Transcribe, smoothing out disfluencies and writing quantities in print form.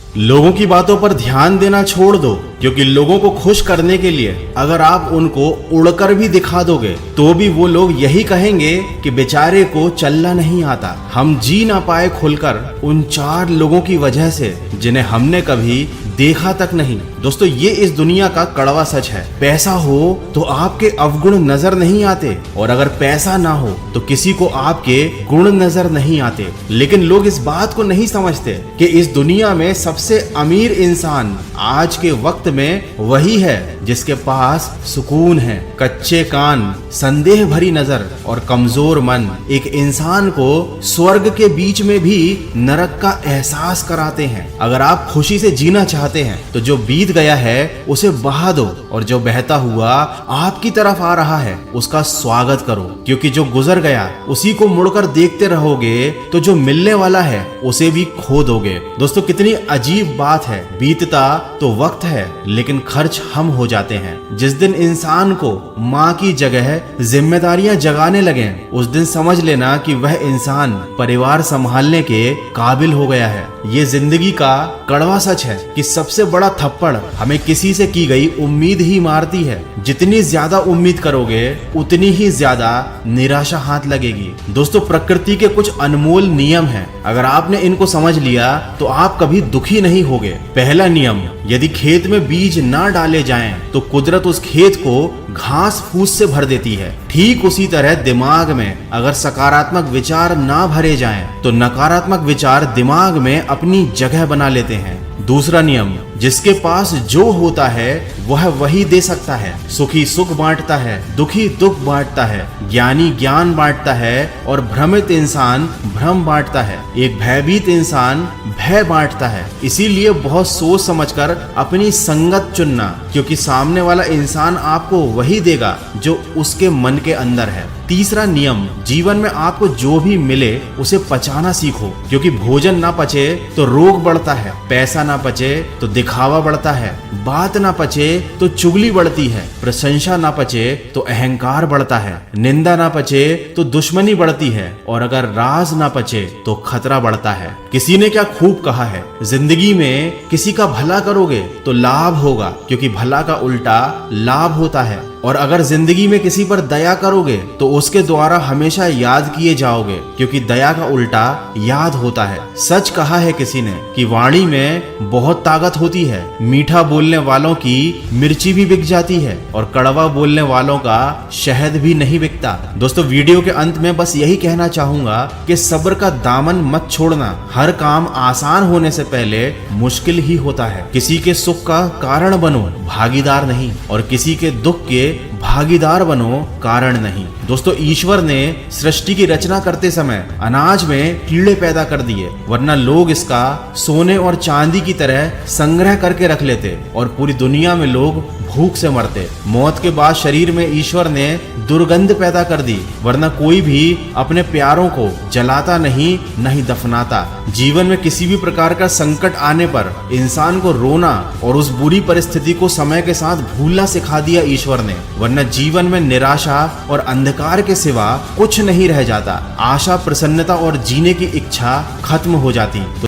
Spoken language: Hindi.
लोगों की बातों पर ध्यान देना छोड़ दो, क्योंकि लोगों को खुश करने के लिए अगर आप उनको उड़कर भी दिखा दोगे तो भी वो लोग यही कहेंगे कि बेचारे को चलना नहीं आता। हम जी ना पाए खुलकर उन 4 लोगों की वजह से जिन्हें हमने कभी देखा तक नहीं। दोस्तों, ये इस दुनिया का कड़वा सच है। पैसा हो तो आपके अवगुण नजर नहीं आते, और अगर पैसा ना हो तो किसी को आपके गुण नजर नहीं आते। लेकिन लोग इस बात को नहीं समझते कि इस दुनिया में सबसे अमीर इंसान आज के वक्त में वही है जिसके पास सुकून है। कच्चे कान, संदेह भरी नजर और कमजोर मन एक इंसान को स्वर्ग के बीच में भी नरक का एहसास कराते हैं। अगर आप खुशी से जीना चाहते हैं तो जो बीत गया है उसे बहा दो, और जो बहता हुआ आपकी तरफ आ रहा है उसका स्वागत करो, क्योंकि जो गुजर गया उसी को मुड़कर देखते रहोगे तो जो मिलने वाला है उसे भी खो दोगे। दोस्तों, कितनी अजीब बात है। बीतता तो वक्त है लेकिन खर्च हम हो जाते हैं। जिस दिन इंसान को माँ की जगह जिम्मेदारियां जगाने लगे उस दिन समझ लेना कि वह इंसान परिवार संभालने के काबिल हो गया है। ये जिंदगी का कड़वा सच है कि सबसे बड़ा थप्पड़ हमें किसी से की गई उम्मीद ही मारती है। जितनी ज्यादा उम्मीद करोगे उतनी ही ज्यादा निराशा हाथ लगेगी। दोस्तों, प्रकृति के कुछ अनमोल नियम हैं। अगर आपने इनको समझ लिया तो आप कभी दुखी नहीं होगे। पहला नियम, यदि खेत में बीज ना डाले जाएं तो कुदरत उस खेत को घास फूस से भर देती है। ठीक उसी तरह दिमाग में अगर सकारात्मक विचार ना भरे जाएं तो नकारात्मक विचार दिमाग में अपनी जगह बना लेते हैं। दूसरा नियम, जिसके पास जो होता है वह वही दे सकता है। सुखी सुख बांटता है, दुखी दुख बांटता है, ज्ञानी ज्ञान बांटता है और भ्रमित इंसान भ्रम बांटता है। एक भयभीत इंसान भय बांटता है। इसीलिए बहुत सोच समझकर अपनी संगत चुनना, क्योंकि सामने वाला इंसान आपको वही देगा जो उसके मन के अंदर है। तीसरा नियम, जीवन में आपको जो भी मिले उसे पचाना सीखो, क्योंकि भोजन ना पचे तो रोग बढ़ता है, पैसा ना पचे तो दिखावा बढ़ता है, बात ना पचे तो चुगली बढ़ती है, प्रशंसा ना पचे तो अहंकार बढ़ता है, निंदा ना पचे तो दुश्मनी बढ़ती है, और अगर राज ना पचे तो खतरा बढ़ता है। किसी ने क्या खूब कहा है, जिंदगी में किसी का भला करोगे तो लाभ होगा, क्योंकि भला का उल्टा लाभ होता है, और अगर जिंदगी में किसी पर दया करोगे तो उसके द्वारा हमेशा याद किए जाओगे, क्योंकि दया का उल्टा याद होता है। सच कहा है किसी ने कि वाणी में बहुत ताकत होती है। मीठा बोलने वालों की मिर्ची भी बिक जाती है और कड़वा बोलने वालों का शहद भी नहीं बिकता। दोस्तों, वीडियो के अंत में बस यही कहना चाहूंगा कि सब्र का दामन मत छोड़ना। हर काम आसान होने से पहले मुश्किल ही होता है। किसी के सुख का कारण बनो, भागीदार नहीं, और किसी के दुख के भागीदार बनो, कारण नहीं। दोस्तों, ईश्वर ने सृष्टि की रचना करते समय अनाज में कीड़े पैदा कर दिए, वरना लोग इसका सोने और चांदी की तरह संग्रह करके रख लेते और पूरी दुनिया में लोग भूख से मरते। मौत के बाद शरीर में ईश्वर ने दुर्गंध पैदा कर दी, वरना कोई भी अपने प्यारों को जलाता नहीं दफनाता। जीवन में किसी भी प्रकार का संकट आने पर इंसान को रोना और उस बुरी परिस्थिति को समय के साथ भूलना सिखा दिया ईश्वर ने, वरना जीवन में निराशा और अंधकार के सिवा कुछ नहीं रह जाता। आशा, प्रसन्नता और जीने की इच्छा खत्म हो जाती।